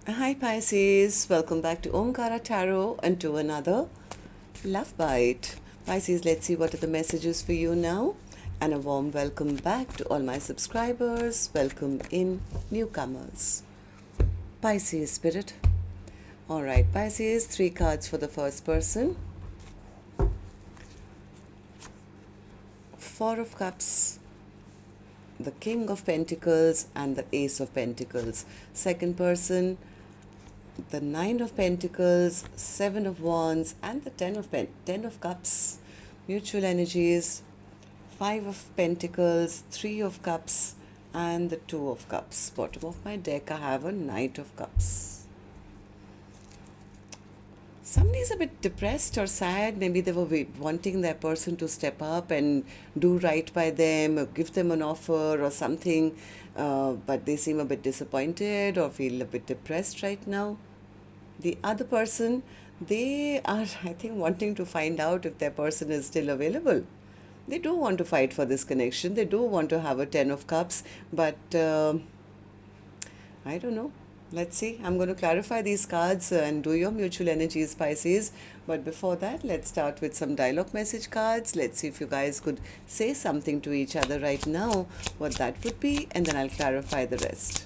Hi Pisces, welcome back to Omkaratarot and to another Love Bite. Pisces, let's see what are the messages for you now. And a warm welcome back to all my subscribers. Welcome in newcomers. Pisces Spirit. Alright, Pisces, 3 cards for the first person. 4 of Cups, the King of Pentacles and the Ace of Pentacles. Second person, the 9 of Pentacles, 7 of Wands and the 10 of Cups. Mutual energies, 5 of Pentacles, 3 of Cups and the 2 of Cups. Bottom of my deck I have a Knight of Cups. Somebody's a bit depressed or sad. Maybe they were wanting their person to step up and do right by them or give them an offer or something, but they seem a bit disappointed or feel a bit depressed right now. The other person, they are, I think, wanting to find out if their person is still available. They do want to fight for this connection. They do want to have a 10 of Cups, but I don't know. Let's see. I'm going to clarify these cards and do your mutual energies, Pisces. But before that, let's start with some dialogue message cards. Let's see if you guys could say something to each other right now, what that would be, and then I'll clarify the rest.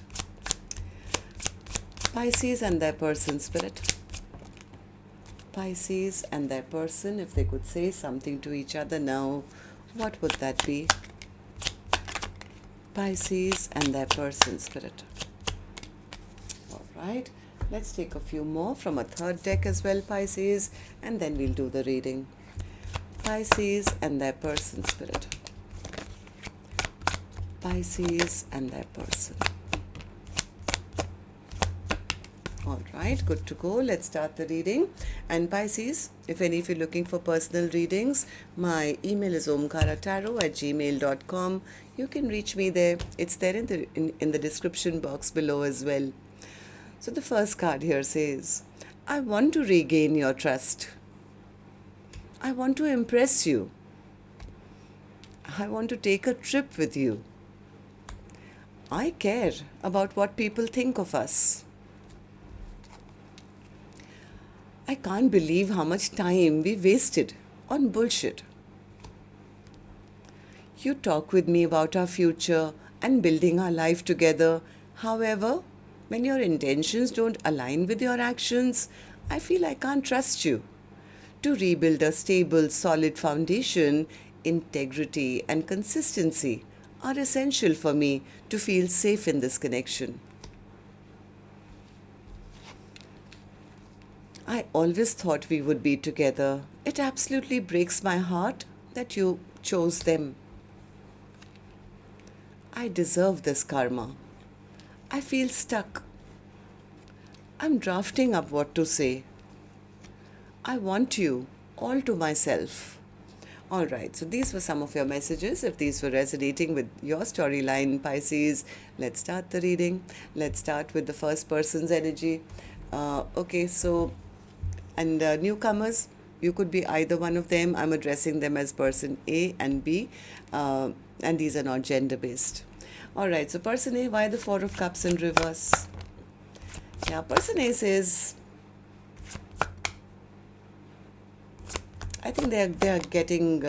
Pisces and their person, Spirit. Pisces and their person, if they could say something to each other now, what would that be? Pisces and their person, Spirit. Right, let's take a few more from a third deck as well, Pisces, and then we'll do the reading. Pisces and their person, Spirit. Pisces and their person. All right, good to go. Let's start the reading. And Pisces, if any of you are looking for personal readings, my email is omkaratarot@gmail.com. You can reach me there. It's there in the description box below as well. So the first card here says, I want to regain your trust. I want to impress you. I want to take a trip with you. I care about what people think of us. I can't believe how much time we wasted on bullshit. You talk with me about our future and building our life together. However, when your intentions don't align with your actions, I feel I can't trust you. To rebuild a stable, solid foundation, integrity and consistency are essential for me to feel safe in this connection. I always thought we would be together. It absolutely breaks my heart that you chose them. I deserve this karma. I feel stuck. I'm drafting up what to say. I want you all to myself. All right, so these were some of your messages. If these were resonating with your storyline, Pisces, let's start the reading. Let's start with the first person's energy. Okay, so, and newcomers, you could be either one of them. I'm addressing them as person A and B, and these are not gender-based. All right, so person A, why the 4 of Cups in reverse? Yeah, person A says, I think they are getting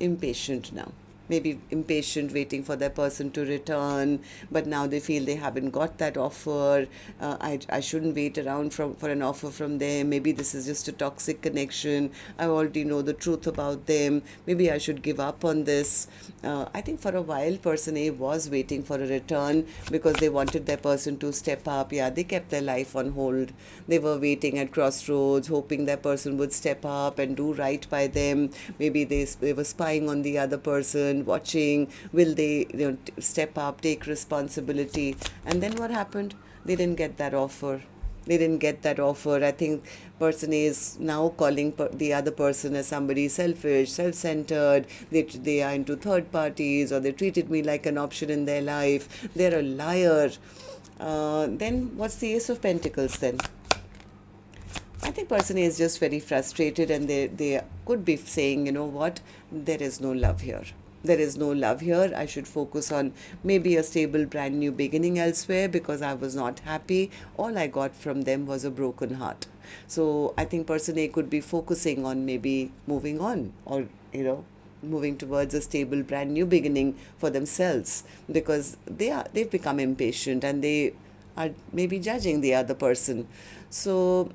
impatient now. Maybe impatient, waiting for their person to return, but now they feel they haven't got that offer. I shouldn't wait around for an offer from them. Maybe this is just a toxic connection. I already know the truth about them. Maybe I should give up on this. I think for a while, person A was waiting for a return because they wanted their person to step up. Yeah, they kept their life on hold. They were waiting at crossroads, hoping their person would step up and do right by them. Maybe they were spying on the other person, watching, will they step up, take responsibility. And then what happened? They didn't get that offer. I think person A is now calling the other person as somebody selfish, self-centered. They are into third parties, or they treated me like an option in their life. They're a liar. Then what's the Ace of Pentacles then? I think person A is just very frustrated, and they could be saying, you know what, there is no love here. There is no love here. I should focus on maybe a stable, brand new beginning elsewhere because I was not happy. All I got from them was a broken heart. So I think person A could be focusing on maybe moving on, or, moving towards a stable, brand new beginning for themselves, because they've become impatient and they are maybe judging the other person. So,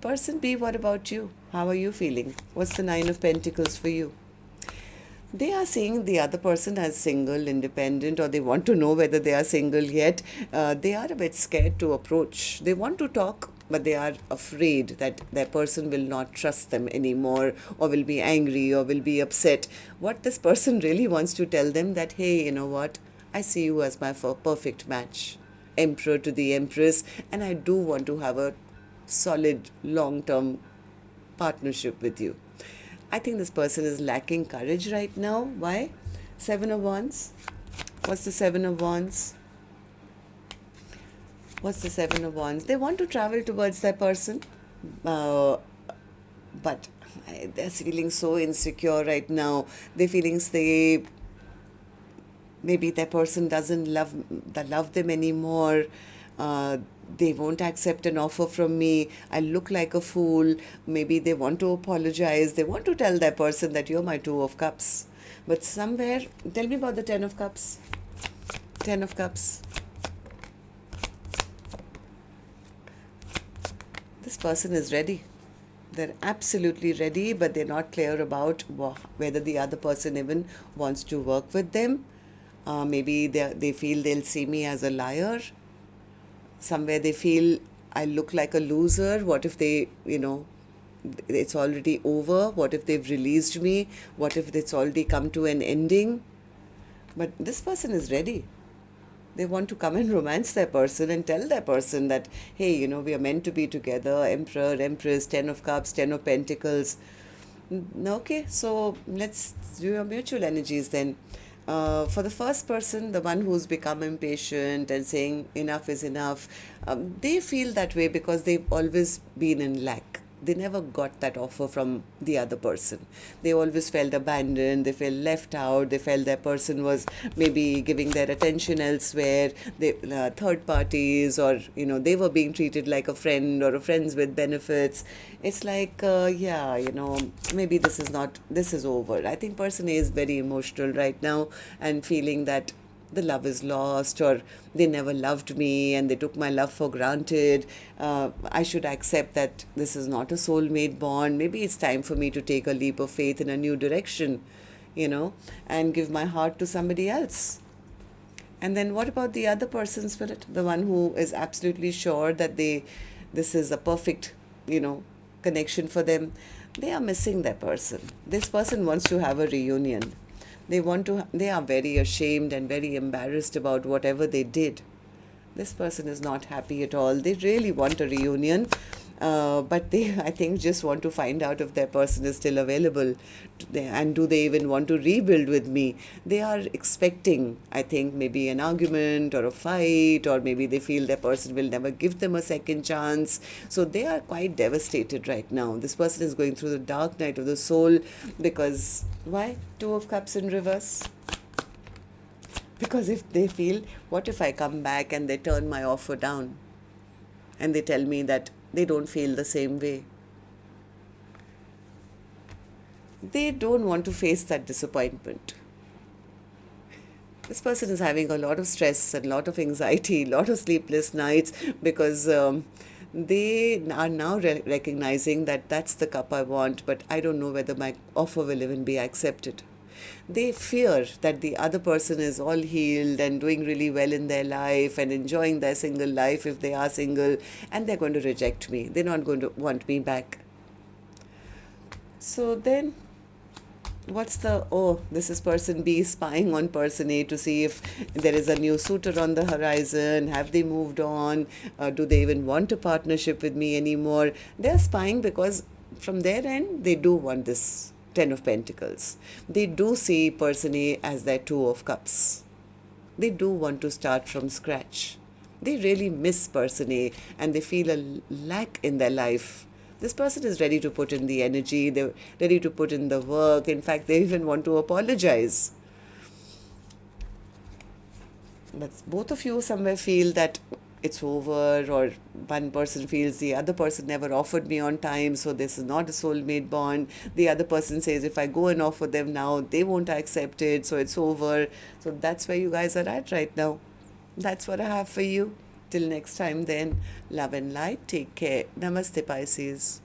person B, what about you? How are you feeling? What's the Nine of Pentacles for you? They are seeing the other person as single, independent, or they want to know whether they are single yet. They are a bit scared to approach. They want to talk, but they are afraid that their person will not trust them anymore, or will be angry, or will be upset. What this person really wants to tell them that, hey, you know what? I see you as my perfect match. Emperor to the Empress, and I do want to have a solid, long-term partnership with you. I think this person is lacking courage right now. Why? Seven of Wands. What's the Seven of Wands? What's the Seven of Wands? They want to travel towards their person, but they're feeling so insecure right now. They're feeling maybe their person doesn't love them anymore. They won't accept an offer from me. I look like a fool. Maybe they want to apologize. They want to tell their person that you're my Two of Cups. But somewhere, tell me about the Ten of Cups. Ten of Cups. This person is ready. They're absolutely ready, but they're not clear about whether the other person even wants to work with them. Maybe they feel they'll see me as a liar. Somewhere they feel I look like a loser. What if they, it's already over? What if they've released me? What if it's already come to an ending? But this person is ready. They want to come and romance their person and tell their person that, hey, we are meant to be together. Emperor, Empress, Ten of Cups, Ten of Pentacles. Okay, so let's do your mutual energies then. For the first person, the one who's become impatient and saying enough is enough, they feel that way because they've always been in lack. They never got that offer from the other person. They always felt abandoned, they felt left out, they felt their person was maybe giving their attention elsewhere, third parties, or, they were being treated like a friend or a friends with benefits. It's like, maybe this is over. I think person A is very emotional right now and feeling that the love is lost, or they never loved me and they took my love for granted. I should accept that this is not a soulmate bond. Maybe it's time for me to take a leap of faith in a new direction, and give my heart to somebody else. And then what about the other person, Spirit? The one who is absolutely sure that this is a perfect, connection for them. They are missing their person. This person wants to have a reunion. They are very ashamed and very embarrassed about whatever they did. This person is not happy at all. They really want a reunion, but they, I think, just want to find out if their person is still available, and do they even want to rebuild with me. They are expecting, I think, maybe an argument or a fight, or maybe they feel their person will never give them a second chance. So they are quite devastated right now. This person is going through the dark night of the soul because, why? Two of Cups in reverse. Because if they feel, what if I come back and they turn my offer down and they tell me that they don't feel the same way? They don't want to face that disappointment. This person is having a lot of stress and a lot of anxiety, a lot of sleepless nights, because they are now recognizing that that's the cup I want, but I don't know whether my offer will even be accepted. They fear that the other person is all healed and doing really well in their life and enjoying their single life if they are single, and they're going to reject me. They're not going to want me back. So then, this is person B spying on person A to see if there is a new suitor on the horizon. Have they moved on? Do they even want a partnership with me anymore? They're spying because from their end, they do want this Ten of Pentacles. They do see person A as their Two of Cups. They do want to start from scratch. They really miss person A and they feel a lack in their life. This person is ready to put in the energy, they're ready to put in the work. In fact, they even want to apologize. But both of you somewhere feel that it's over, or one person feels the other person never offered me on time, so this is not a soulmate bond. The other person says if I go and offer them now, they won't accept it, so it's over. So that's where you guys are at right now. That's what I have for you. Till next time, then, love and light. Take care. Namaste, Pisces.